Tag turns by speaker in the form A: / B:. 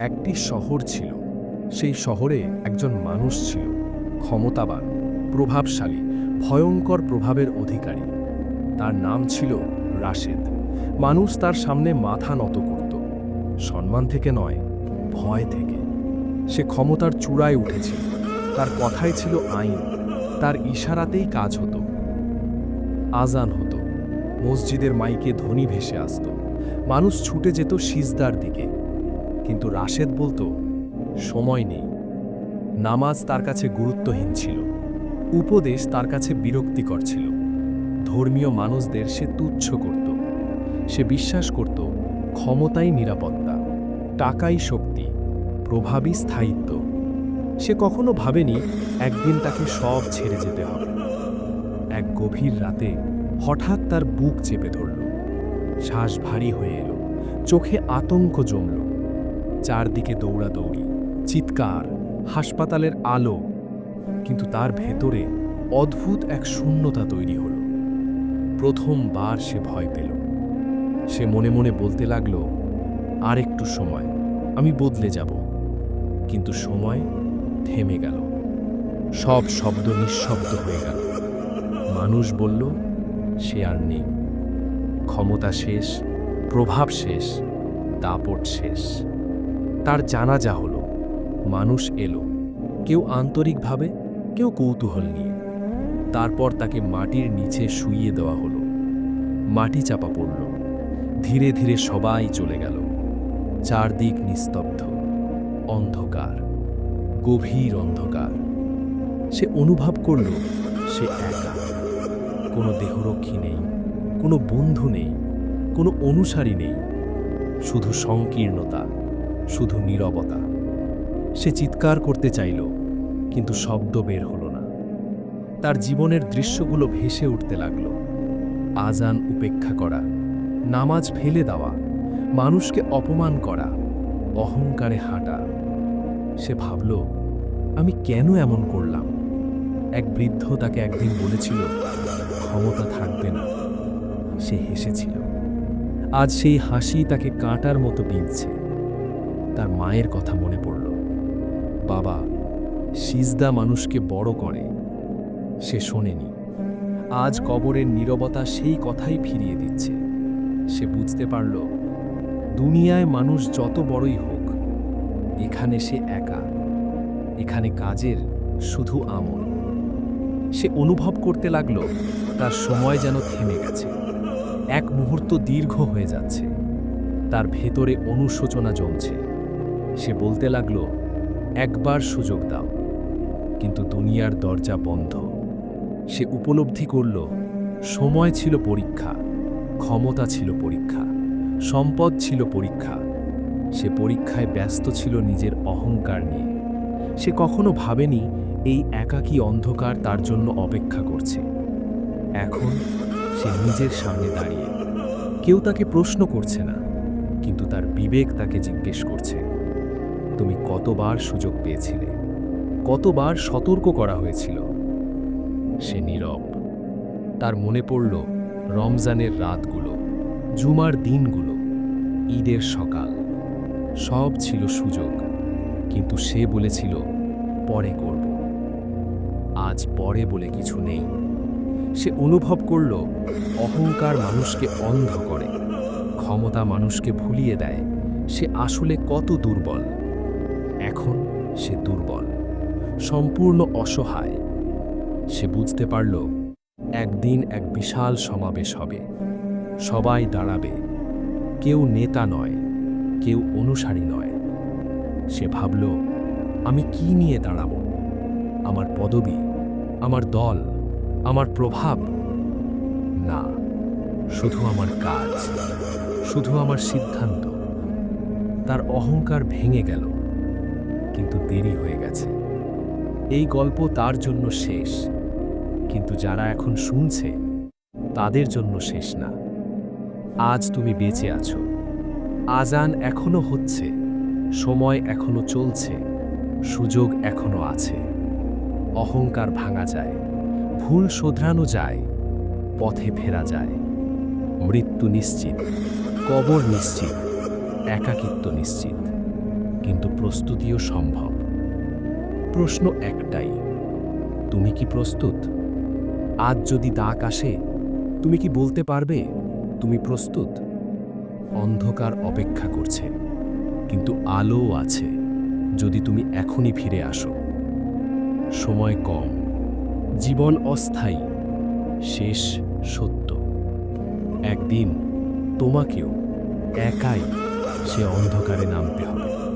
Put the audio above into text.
A: একটি শহর ছিল। সেই শহরে একজন মানুষ ছিল, ক্ষমতাবান, প্রভাবশালী, ভয়ঙ্কর প্রভাবের অধিকারী। তার নাম ছিল রাশেদ। মানুষ তার সামনে মাথা নত করত, সম্মান থেকে নয়, ভয় থেকে। সে ক্ষমতার চূড়ায় উঠেছিল। তার কথাই ছিল আইন, তার ইশারাতেই কাজ হতো। আজান হতো, মসজিদের মাইকে ধ্বনি ভেসে আসত, মানুষ ছুটে যেত সিজদার দিকে। কিন্তু রাশেদ বলতো, সময় নেই। নামাজ তার কাছে গুরুত্বহীন ছিল, উপদেশ তার কাছে বিরক্তিকর ছিল, ধর্মীয় মানুষদের সে তুচ্ছ করত। সে বিশ্বাস করত ক্ষমতাই নিরাপত্তা, টাকাই শক্তি, প্রভাবই স্থায়িত্ব। সে কখনো ভাবেনি একদিন তাকে সব ছেড়ে যেতে হবে। এক গভীর রাতে হঠাৎ তার বুক চেপে ধরল, শ্বাস ভারী হয়ে এলো, চোখে আতঙ্ক জমল। চারদিকে দৌড়াদৌড়ি, চিৎকার, হাসপাতালের আলো, কিন্তু তার ভেতরে অদ্ভুত এক শূন্যতা তৈরি হল। প্রথমবার সে ভয় পেল। সে মনে মনে বলতে লাগল, আর একটু সময়, আমি বদলে যাব। কিন্তু সময় থেমে গেল। সব শব্দ নিঃশব্দ হয়ে গেল। মানুষ বলল, সে আর নেই। ক্ষমতা শেষ, প্রভাব শেষ, দাপট শেষ। তার জানাজা হলো। মানুষ এলো, কেউ আন্তরিকভাবে, কেউ কৌতূহল নিয়ে। তারপর তাকে মাটির নিচে শুইয়ে দেওয়া হলো। মাটি চাপা পড়ল। ধীরে ধীরে সবাই চলে গেল। চারদিক নিস্তব্ধ, অন্ধকার, গভীর অন্ধকার। সে অনুভব করল সে একা। কোনো দেহরক্ষী নেই, কোনো বন্ধু নেই, কোনো অনুসারী নেই। শুধু সংকীর্ণতা, শুধু নীরবতা। সে চিৎকার করতে চাইল, কিন্তু শব্দ বের হলো না। তার জীবনের দৃশ্যগুলো ভেসে উঠতে লাগল। আজান উপেক্ষা করা, নামাজ ফেলে দেওয়া, মানুষকে অপমান করা, অহংকারে হাঁটা। সে ভাবল, আমি কেন এমন করলাম? এক বৃদ্ধ তাকে একদিন বলেছিল, ক্ষমতা থাকবে না। সে হেসেছিল। আজ সেই হাসি তাকে কাঁটার মতো বিঁধছে। তার মায়ের কথা মনে পড়ল। বাবা, সিজদা মানুষকে বড় করে। সে শোনেনি। আজ কবরের নীরবতা সেই কথাই ফিরিয়ে দিচ্ছে। সে বুঝতে পারল, দুনিয়ায় মানুষ যত বড়ই হোক, এখানে সে একা। এখানে কাজের শুধু আমল। সে অনুভব করতে লাগল তার সময় যেন থেমে গেছে। এক মুহূর্ত দীর্ঘ হয়ে যাচ্ছে। তার ভেতরে অনুশোচনা জমছে। সে বলতে লাগল, একবার সুযোগ দাও। কিন্তু দুনিয়ার দরজা বন্ধ। সে উপলব্ধি করল, সময় ছিল পরীক্ষা, ক্ষমতা ছিল পরীক্ষা, সম্পদ ছিল পরীক্ষা। সে পরীক্ষায় ব্যস্ত ছিল নিজের অহংকার নিয়ে। সে কখনো ভাবেনি এই একাকী অন্ধকার তার জন্য অপেক্ষা করছে। এখন সে নিজের সামনে দাঁড়িয়ে। কেউ তাকে প্রশ্ন করছে না, কিন্তু তার বিবেক তাকে জিজ্ঞেস করছে, তুমি কতবার সুযোগ পেয়েছিলে? কতবার সতর্ক করা হয়েছিল? সে নীরব। তার মনে পড়ল রমজানের রাতগুলো, জুমার দিনগুলো, ঈদের সকাল। সব ছিল সুযোগ, কিন্তু সে বলেছিল, পরে করব। আজ পরে বলে কিছু নেই। সে অনুভব করল, অহংকার মানুষকে অন্ধ করে, ক্ষমতা মানুষকে ভুলিয়ে দেয় সে আসলে কত দুর্বল। এখন সে দুর্বল, সম্পূর্ণ অসহায়। সে বুঝতে পারল, একদিন এক বিশাল সমাবেশ হবে। সবাই দাঁড়াবে। কেউ নেতা নয়, কেউ অনুসারী নয়। সে ভাবল, আমি কি নিয়ে দাঁড়াব? আমার পদবি, আমার দল, আমার প্রভাব? না, শুধু আমার কাজ, শুধু আমার সিদ্ধান্ত। তার অহংকার ভেঙে গেল, কিন্তু দেরি হয়ে গেছে। এই গল্প তার জন্য শেষ, কিন্তু যারা এখন শুনছে তাদের জন্য শেষ না। আজ তুমি বেঁচে আছো। আজান এখনো হচ্ছে, সময় এখনো চলছে, সুযোগ এখনো আছে। অহংকার ভাঙা যায়, ভুল শোধরানো যায়, পথে ফেরা যায়। মৃত্যু নিশ্চিত, কবর নিশ্চিত, একাকিত্ব নিশ্চিত, কিন্তু প্রস্তুতিও সম্ভব। প্রশ্ন একটাই, তুমি কি প্রস্তুত? আজ যদি ডাক আসে, তুমি কি বলতে পারবে তুমি প্রস্তুত? অন্ধকার অপেক্ষা করছে, কিন্তু আলোও আছে যদি তুমি এখনই ফিরে আসো। সময় কম, জীবন অস্থায়ী, শেষ সত্য। একদিন তোমাকেও একাই সে অন্ধকারে নামতে হবে।